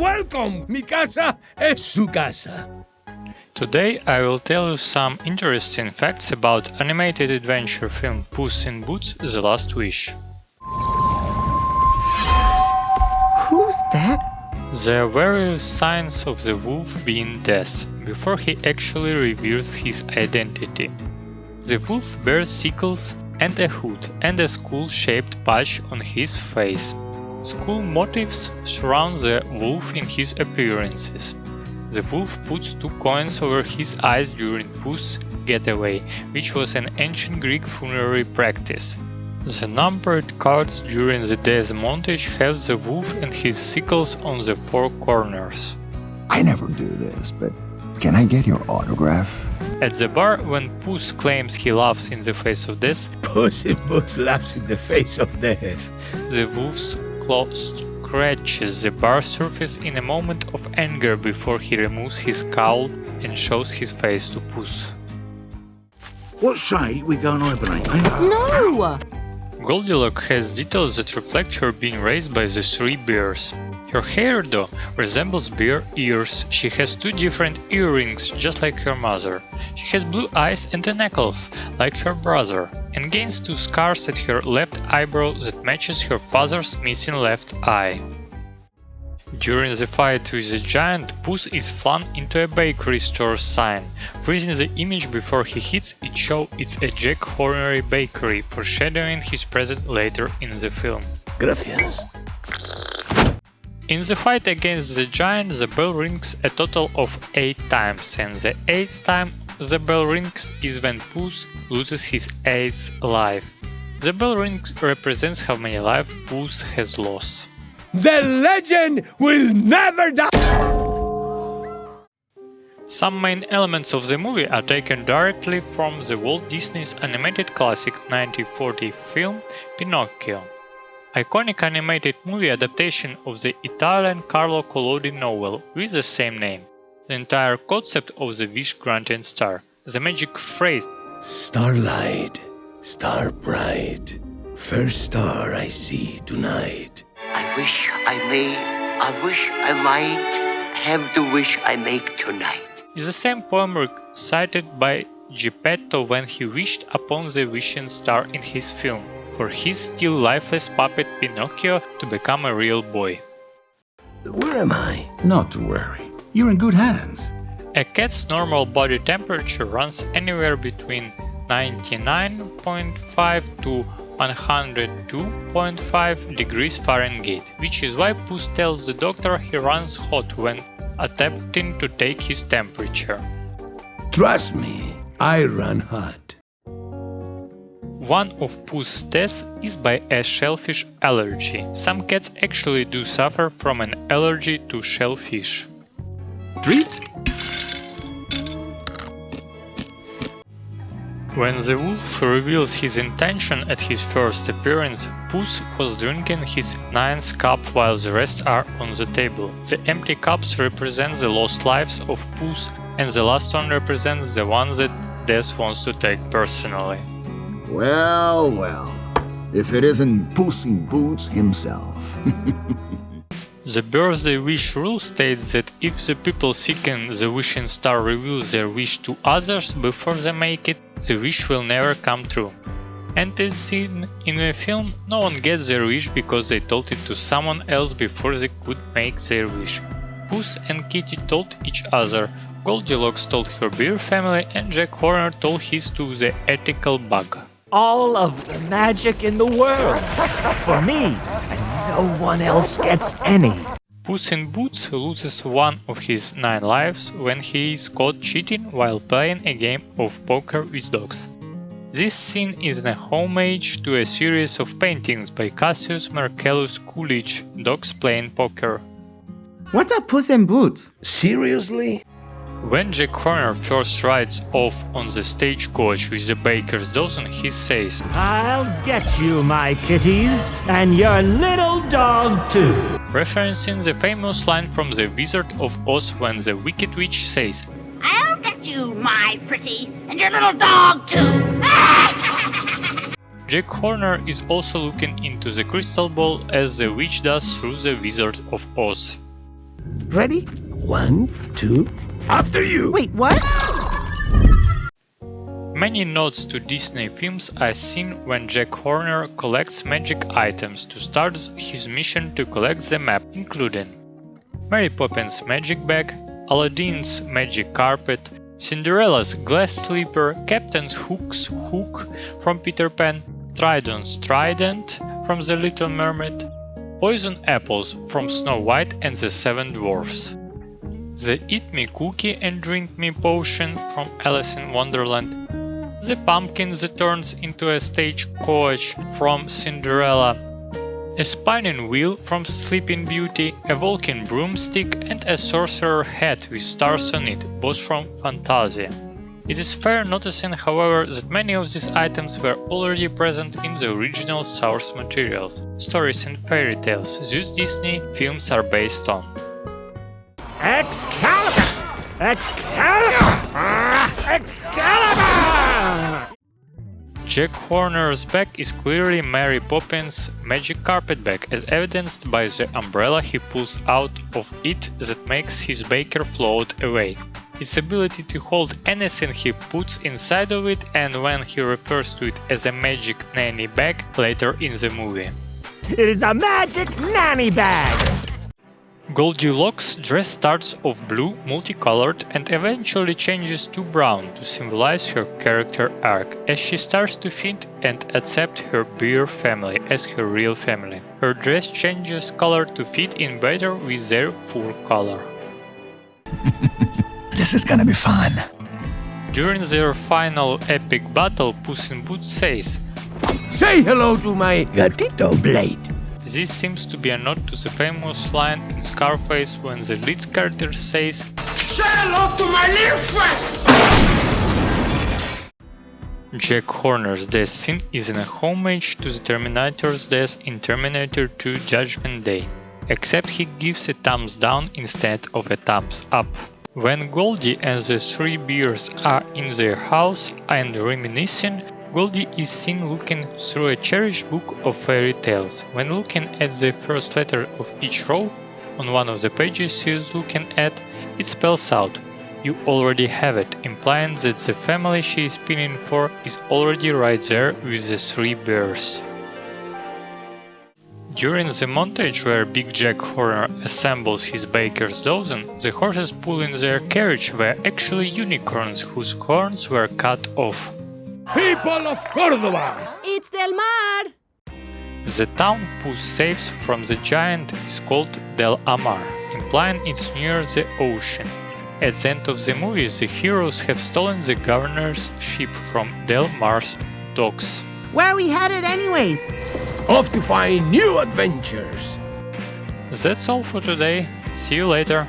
welcome! Mi casa es su casa. Today I will tell you some interesting facts about animated adventure film Puss in Boots: The Last Wish. Who's that? There are various signs of the wolf being dead before he actually reveals his identity. The wolf bears sickles and a hood and a skull-shaped patch on his face. Skull motifs surround the wolf in his appearances. The wolf puts 2 coins over his eyes during Puss' getaway, which was an ancient Greek funerary practice. The numbered cards during the death montage have the wolf and his sickles on the 4 corners. I never do this, but can I get your autograph? At the bar, when Puss claims he laughs in the face of death, Puss in Boots laughs in the face of death. the wolf's claw scratches the bar surface in a moment of anger before he removes his cowl and shows his face to Puss. What say we go and hibernate, eh? No! Goldilocks has details that reflect her being raised by the 3 bears. Her hair, though, resembles bear ears. She has 2 different earrings, just like her mother. She has blue eyes and a necklace, like her brother, and gains 2 scars at her left eyebrow that matches her father's missing left eye. During the fight with the giant, Puss is flung into a bakery store sign. Freezing the image before he hits it shows it's a Jack Horner bakery, foreshadowing his presence later in the film. Gracias. In the fight against the giant, the bell rings a total of 8 times, and the 8th time the bell rings is when Puss loses his 8th life. The bell ring represents how many lives Puss has lost. The legend will never die! Some main elements of the movie are taken directly from the Walt Disney's animated classic 1940 film Pinocchio, iconic animated movie adaptation of the Italian Carlo Collodi novel with the same name. The entire concept of the wish-granting star, the magic phrase Starlight, star bright, first star I see tonight. I wish I may, I wish I might have the wish I make tonight. is the same poem recited by Geppetto when he wished upon the wishing star in his film, for his still lifeless puppet Pinocchio to become a real boy. Where am I? Not to worry. You're in good hands. A cat's normal body temperature runs anywhere between 99.5 to 102.5 degrees Fahrenheit, which is why Puss tells the doctor he runs hot when attempting to take his temperature. Trust me, I run hot. One of Puss's deaths is by a shellfish allergy. Some cats actually do suffer from an allergy to shellfish. Treat? When the wolf reveals his intention at his first appearance, Puss was drinking his 9th cup while the rest are on the table. The empty cups represent the lost lives of Puss, and the last one represents the one that Death wants to take personally. Well, well. If it isn't Puss in Boots himself. The birthday wish rule states that if the people seeking the wishing star reveal their wish to others before they make it, the wish will never come true. And as seen in the film, no one gets their wish because they told it to someone else before they could make their wish. Puss and Kitty told each other, Goldilocks told her bear family, and Jack Horner told his to the ethical bug. All of the magic in the world for me, and no one else gets any. Puss in Boots loses one of his 9 lives when he is caught cheating while playing a game of poker with dogs. This scene is a homage to a series of paintings by Cassius Marcellus Coolidge, Dogs Playing Poker. What's up, Puss in Boots? Seriously? When Jack Horner first rides off on the stagecoach with the baker's dozen, he says, I'll get you, my kitties, and your little dog too. referencing the famous line from The Wizard of Oz when the Wicked Witch says, I'll get you, my pretty, and your little dog too. Jack Horner is also looking into the crystal ball as the witch does through The Wizard of Oz. Ready? 1, 2, after you! Wait, what? Many nods to Disney films are seen when Jack Horner collects magic items to start his mission to collect the map, including Mary Poppins' magic bag, Aladdin's magic carpet, Cinderella's glass slipper, Captain Hook's hook from Peter Pan, Tridon's trident from The Little Mermaid, poison apples from Snow White and the Seven Dwarfs, the Eat Me Cookie and Drink Me potion from Alice in Wonderland, the pumpkin that turns into a stagecoach from Cinderella, a spinning wheel from Sleeping Beauty, a walking broomstick and a sorcerer hat with stars on it, both from Fantasia. It is fair noticing, however, that many of these items were already present in the original source materials, stories and fairy tales these Disney films are based on. Excalibur! Excalibur! Excalibur! Jack Horner's bag is clearly Mary Poppins' magic carpet bag, as evidenced by the umbrella he pulls out of it that makes his baker float away, its ability to hold anything he puts inside of it, and when he refers to it as a magic nanny bag later in the movie. It is a magic nanny bag! Goldilocks' dress starts off blue, multicolored, and eventually changes to brown to symbolize her character arc, as she starts to fit and accept her bear family as her real family. Her dress changes color to fit in better with their full color. This is gonna be fun. During their final epic battle, Puss in Boots says, Say hello to my gatito blade. this seems to be a nod to the famous line in Scarface when the lead character says, Say hello to my little friend! Jack Horner's death scene is an homage to the Terminator's death in Terminator 2 Judgment Day, except he gives a thumbs down instead of a thumbs up. When Goldie and the three bears are in their house and reminiscing, Goldie is seen looking through a cherished book of fairy tales. When looking at the first letter of each row, on one of the pages she is looking at, it spells out, "You already have it," implying that the family she is pinning for is already right there with the three bears. During the montage where Big Jack Horner assembles his baker's dozen, the horses pulling their carriage were actually unicorns whose horns were cut off. People of Córdoba! It's Del Mar! The town Puss saves from the giant is called Del Amar, implying it's near the ocean. At the end of the movie, the heroes have stolen the governor's ship from Del Mar's docks. Where are we headed anyways? Off to find new adventures! That's all for today. See you later.